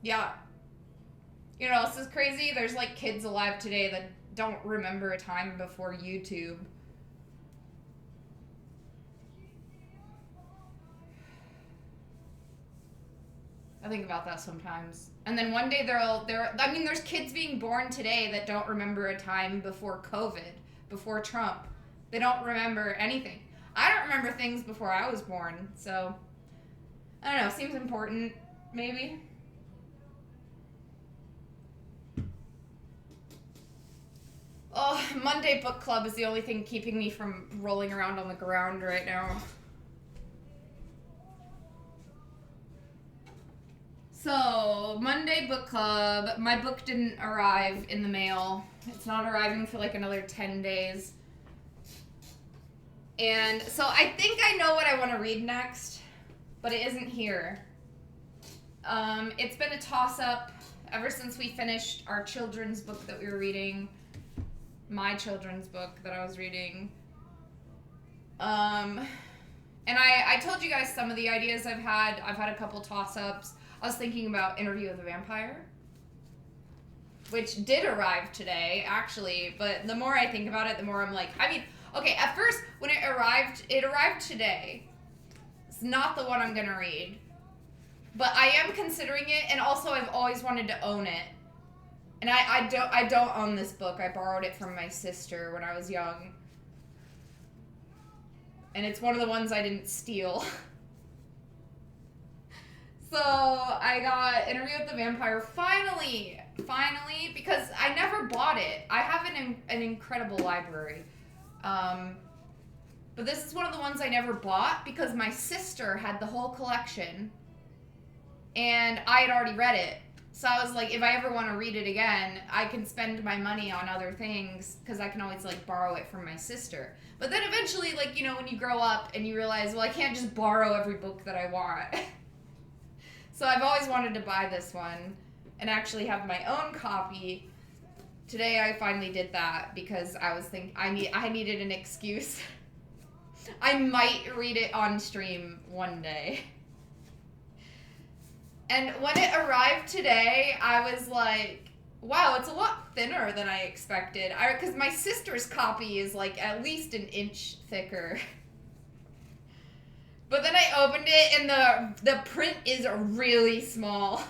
Yeah. You know, this is crazy. There's like kids alive today that don't remember a time before YouTube. I think about that sometimes. And then one day I mean there's kids being born today that don't remember a time before COVID, before Trump. They don't remember anything. I don't remember things before I was born. So, I don't know, seems important maybe. Oh, Monday book club is the only thing keeping me from rolling around on the ground right now. So, Monday book club. My book didn't arrive in the mail. It's not arriving for like another 10 days. And so I think I know what I want to read next, but it isn't here. It's been a toss up ever since we finished our children's book that we were reading. My children's book that I was reading. And I told you guys some of the ideas I've had. I've had a couple toss ups. I was thinking about Interview with a Vampire, which did arrive today, actually. But the more I think about it, the more I'm like, I mean, okay, at first, when it arrived today. It's not the one I'm going to read. But I am considering it, and also I've always wanted to own it. And I don't own this book. I borrowed it from my sister when I was young. And it's one of the ones I didn't steal. So I got Interview with the Vampire finally, because I never bought it. I have an incredible library. But this is one of the ones I never bought because my sister had the whole collection and I had already read it. So I was like, if I ever want to read it again, I can spend my money on other things because I can always like borrow it from my sister. But then eventually, like, you know, when you grow up and you realize, well, I can't just borrow every book that I want. So I've always wanted to buy this one and actually have my own copy. Today I finally did that because I was thinking I needed an excuse. I might read it on stream one day. And when it arrived today, I was like, wow, it's a lot thinner than I expected. Because my sister's copy is like at least an inch thicker. But then I opened it and the print is really small.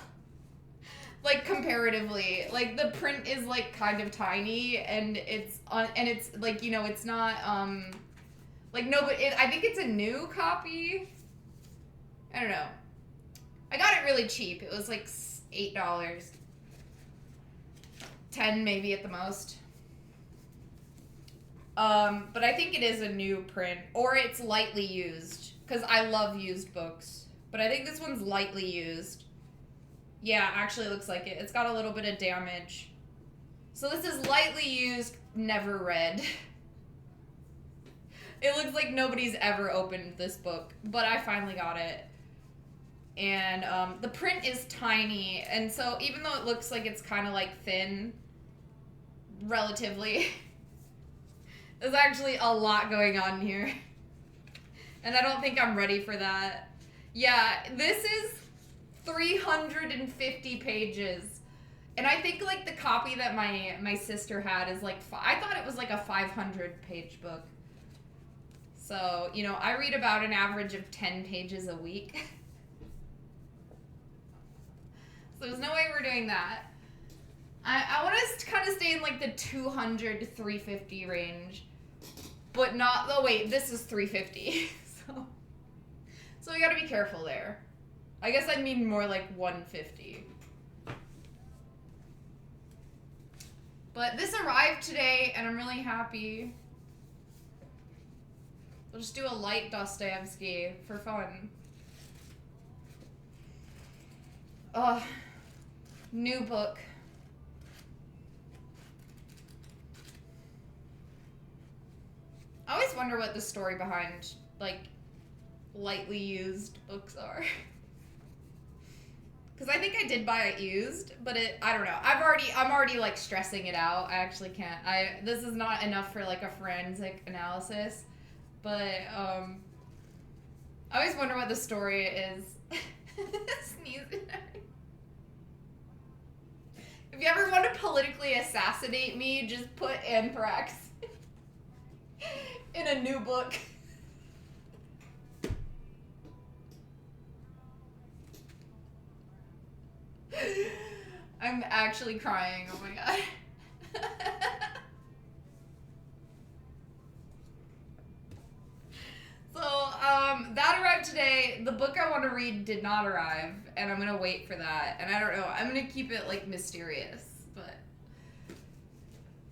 Like comparatively. Like the print is like kind of tiny and it's like, you know, it's not like no, but I think it's a new copy. I don't know. I got it really cheap. It was like $8. 10 maybe at the most. But I think it is a new print or it's lightly used because I love used books. But I think this one's lightly used. Yeah, actually it looks like it. It's got a little bit of damage. So this is lightly used, never read. It looks like nobody's ever opened this book, but I finally got it. And the print is tiny, and so even though it looks like it's kind of like thin, relatively, there's actually a lot going on here. And I don't think I'm ready for that. Yeah, this is 350 pages. And I think like the copy that my sister had is like, I thought it was like a 500 page book. So, you know, I read about an average of 10 pages a week. So there's no way we're doing that. I want us to kind of stay in like the 200 to 350 range. But not, oh wait, this is 350. So we gotta be careful there. I guess I mean more like 150. But this arrived today and I'm really happy. We'll just do a light Dostoevsky for fun. New book. I always wonder what the story behind, like, lightly used books are. Because I think I did buy it used, but I don't know. I'm already, like, stressing it out. I actually can't. This is not enough for, like, a forensic analysis. But, I always wonder what the story is. Sneezing. If you ever want to politically assassinate me, just put anthrax in a new book. I'm actually crying. Oh my god. So, that arrived today. The book I want to read did not arrive, and I'm gonna wait for that. And I don't know. I'm gonna keep it like mysterious, but.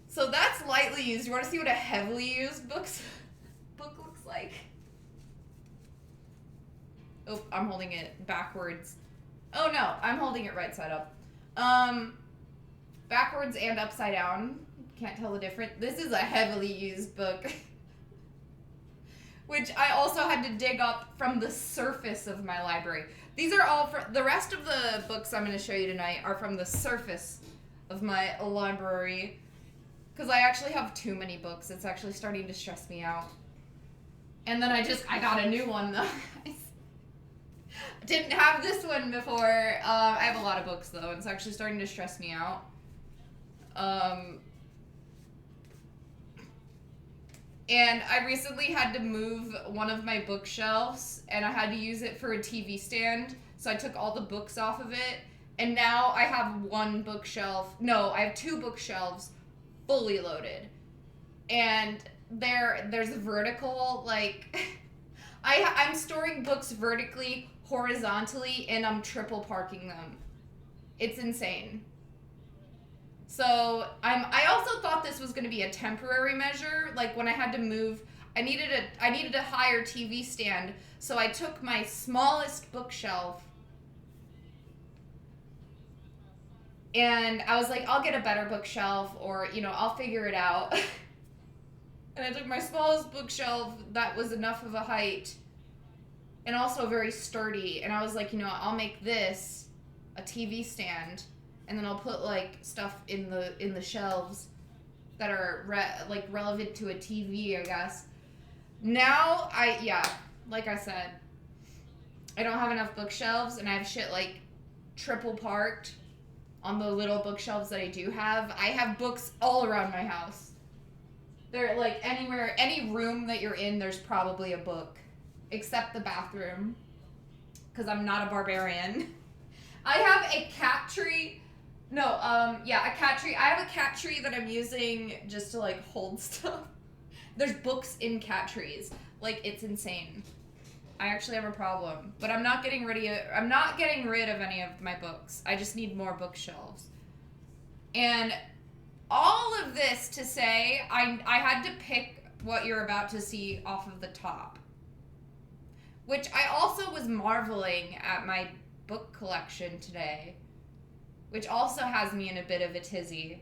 So that's lightly used. You want to see what a heavily used book looks like? Oh, I'm holding it backwards. Oh no, I'm holding it right side up. Backwards and upside down. Can't tell the difference. This is a heavily used book. Which I also had to dig up from the surface of my library. These are all the rest of the books I'm going to show you tonight are from the surface of my library. Because I actually have too many books. It's actually starting to stress me out. And then I got a new one though. Didn't have this one before. I have a lot of books though, and it's actually starting to stress me out. And I recently had to move one of my bookshelves, and I had to use it for a TV stand, so I took all the books off of it, and now I have I have two bookshelves fully loaded. And there's a vertical, like, I'm storing books vertically, horizontally, and I'm triple parking them. It's insane. So I also thought this was going to be a temporary measure. Like when I had to move, I needed a higher TV stand. So I took my smallest bookshelf, and I was like, I'll get a better bookshelf, or I'll figure it out. And I took my smallest bookshelf that was enough of a height, and also very sturdy. And I was like, I'll make this a TV stand. And then I'll put like stuff in the shelves that are relevant to a TV, I guess. Now like I said, I don't have enough bookshelves, and I have shit like triple parked on the little bookshelves that I do have. I have books all around my house. They're like anywhere, any room that you're in, there's probably a book, except the bathroom, because I'm not a barbarian. I have a cat tree. No, a cat tree. I have a cat tree that I'm using just to, like, hold stuff. There's books in cat trees. Like, it's insane. I actually have a problem. But I'm not getting rid of any of my books. I just need more bookshelves. And all of this to say, I had to pick what you're about to see off of the top. Which I also was marveling at my book collection today. Which also has me in a bit of a tizzy.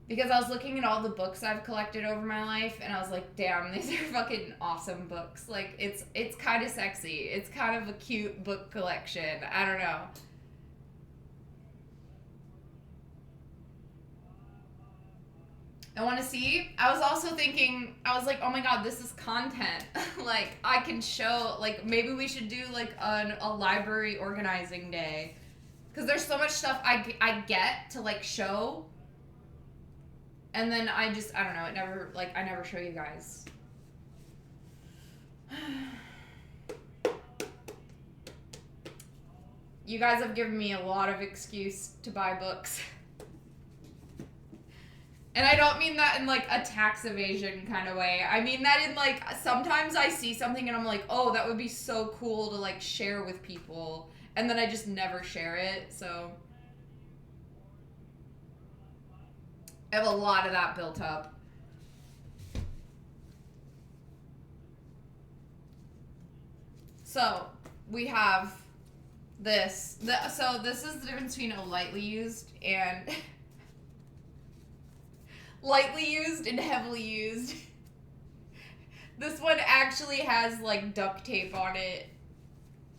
Because I was looking at all the books I've collected over my life, and I was like, damn, these are fucking awesome books. Like, it's kind of sexy. It's kind of a cute book collection. I don't know. I want to see. I was also thinking, I was like, oh my god, this is content. Like, I can show, like, maybe we should do, like, a library organizing day. Because there's so much stuff I get to, like, show. And then I don't know, I never show you guys. You guys have given me a lot of excuse to buy books. And I don't mean that in, like, a tax evasion kind of way. I mean that in, like, sometimes I see something and I'm like, oh, that would be so cool to, like, share with people. And then I just never share it, so. I have a lot of that built up. So, we have this. So, this is the difference between a lightly used and... lightly used and heavily used. This one actually has, like, duct tape on it.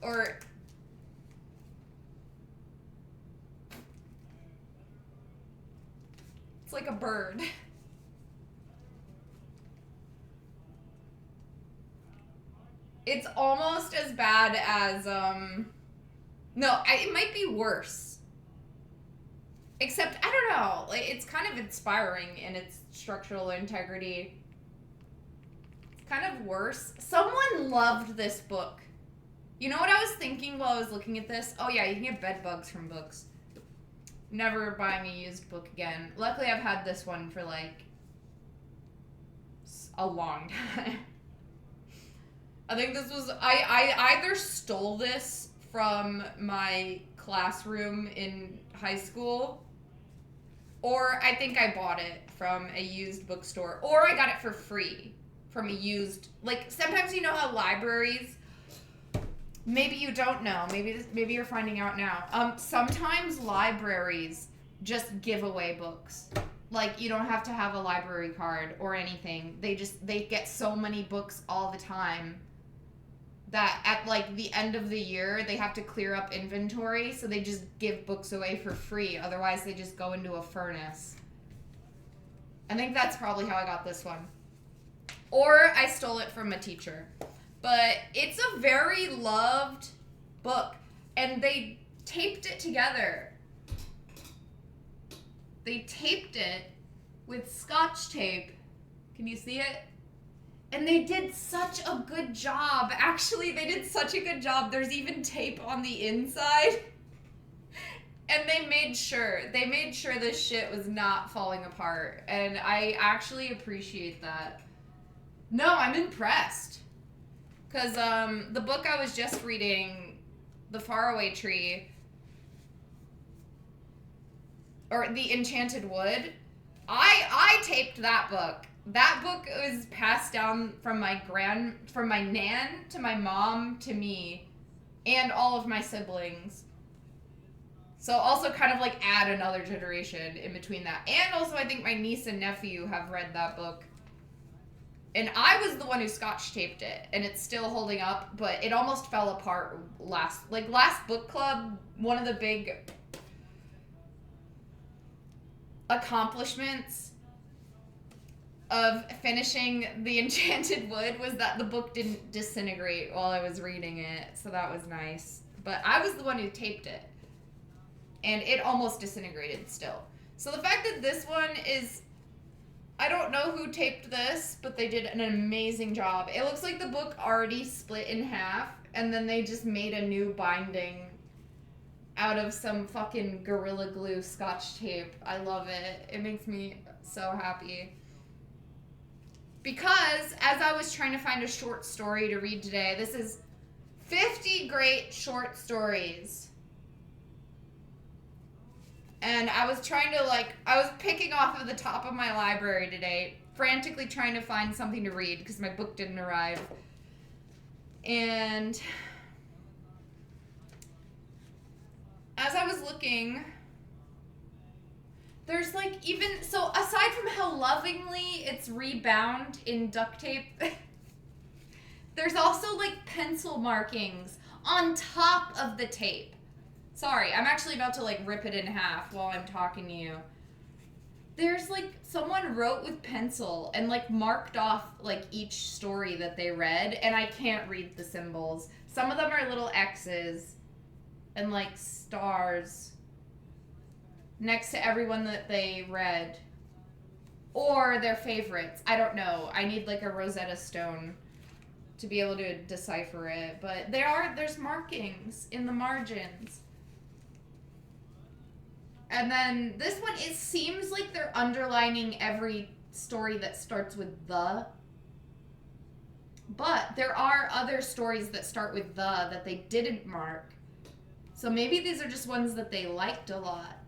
Or... it's like a bird. It's almost as bad as, no, it might be worse. Except, I don't know, like, it's kind of inspiring in its structural integrity. It's kind of worse. Someone loved this book. You know what I was thinking while I was looking at this? Oh yeah, you can get bed bugs from books. Never buying a used book again. Luckily, I've had this one for like a long time. I think this was, I either stole this from my classroom in high school, or I think I bought it from a used bookstore, or I got it for free from a used, like, sometimes you know how libraries, maybe you don't know, maybe you're finding out now, sometimes libraries just give away books. Like, you don't have to have a library card or anything. They get so many books all the time that at like the end of the year they have to clear up inventory, so they just give books away for free. Otherwise they just go into a furnace. I think that's probably how I got this one. Or I stole it from a teacher. But it's a very loved book, and they taped it together. They taped it with Scotch tape. Can you see it? And they did such a good job. Actually, they did such a good job. There's even tape on the inside. And they made sure this shit was not falling apart. And I actually appreciate that. No, I'm impressed. Because the book I was just reading, The Faraway Tree, or The Enchanted Wood, I taped that book. That book was passed down from my nan to my mom to me and all of my siblings. So also kind of like add another generation in between that. And also I think my niece and nephew have read that book. And I was the one who Scotch taped it, and it's still holding up, but it almost fell apart last book club. One of the big accomplishments of finishing The Enchanted Wood was that the book didn't disintegrate while I was reading it, so that was nice. But I was the one who taped it, and it almost disintegrated still. So the fact that this one is, I don't know who taped this, but they did an amazing job. It looks like the book already split in half, and then they just made a new binding out of some fucking Gorilla Glue Scotch tape. I love it. It makes me so happy. Because as I was trying to find a short story to read today, this is 50 great short stories. And I was trying to I was picking off of the top of my library today, frantically trying to find something to read because my book didn't arrive. And as I was looking, there's so aside from how lovingly it's rebound in duct tape, there's also pencil markings on top of the tape. Sorry, I'm actually about to rip it in half while I'm talking to you. There's someone wrote with pencil and marked off each story that they read, and I can't read the symbols. Some of them are little X's and stars next to everyone that they read, or their favorites. I don't know. I need a Rosetta Stone to be able to decipher it, but there's markings in the margins. And then this one, it seems like they're underlining every story that starts with the, but there are other stories that start with the that they didn't mark. So maybe these are just ones that they liked a lot.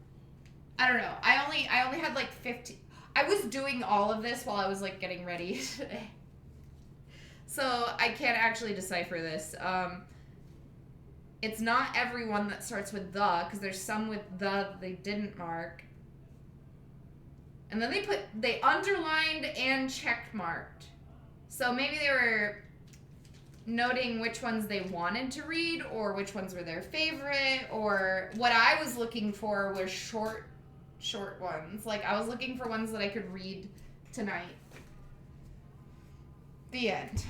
I don't know. I only had 50. I was doing all of this while I was getting ready today. So I can't actually decipher this. It's not everyone that starts with the, because there's some with the they didn't mark. And then they underlined and check marked. So maybe they were noting which ones they wanted to read or which ones were their favorite, or what I was looking for was short ones. I was looking for ones that I could read tonight. The end.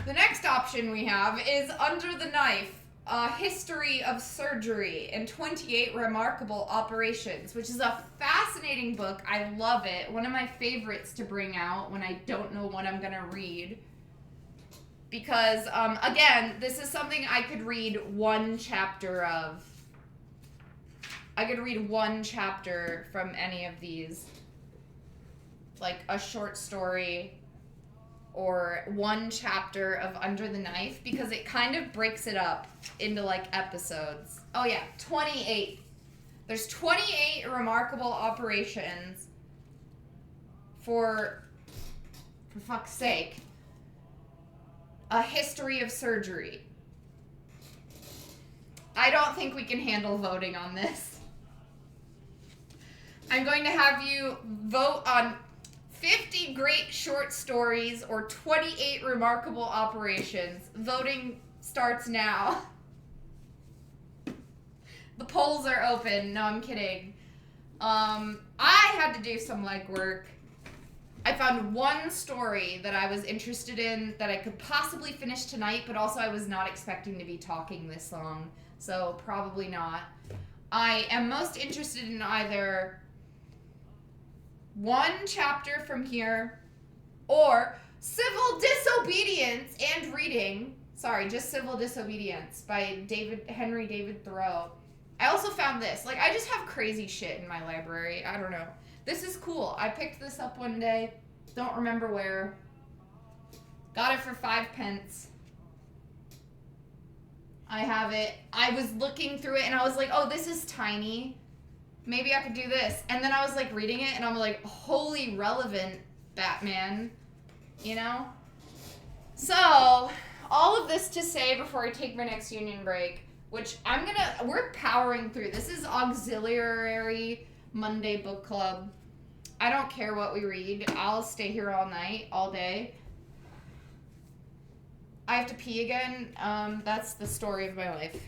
The next option we have is Under the Knife. A History of Surgery and 28 Remarkable Operations, which is a fascinating book. I love it. One of my favorites to bring out when I don't know what I'm going to read. Because, again, this is something I could read one chapter of. I could read one chapter from any of these. Like a short story or one chapter of Under the Knife, because it kind of breaks it up into like episodes. Oh yeah, 28. There's 28 remarkable operations for fuck's sake, a history of surgery. I don't think we can handle voting on this. I'm going to have you vote on 50 great short stories or 28 remarkable operations. Voting starts now. The polls are open. No, I'm kidding. I had to do some legwork. I found one story that I was interested in that I could possibly finish tonight, but also I was not expecting to be talking this long, so probably not. I am most interested in either one chapter from here or Civil Disobedience and Reading. Sorry, just Civil Disobedience by Henry David Thoreau. I also found this. Like, I just have crazy shit in my library. I don't know. This is cool. I picked this up one day. Don't remember where. Got it for 5 pence. I have it. I was looking through it and I was like, oh, this is tiny. Maybe I could do this. And then I was like reading it and I'm like, holy relevant, Batman. You know? So, all of this to say before I take my next union break, which we're powering through. This is auxiliary Monday book club. I don't care what we read. I'll stay here all night, all day. I have to pee again. That's the story of my life.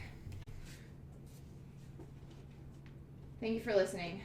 Thank you for listening.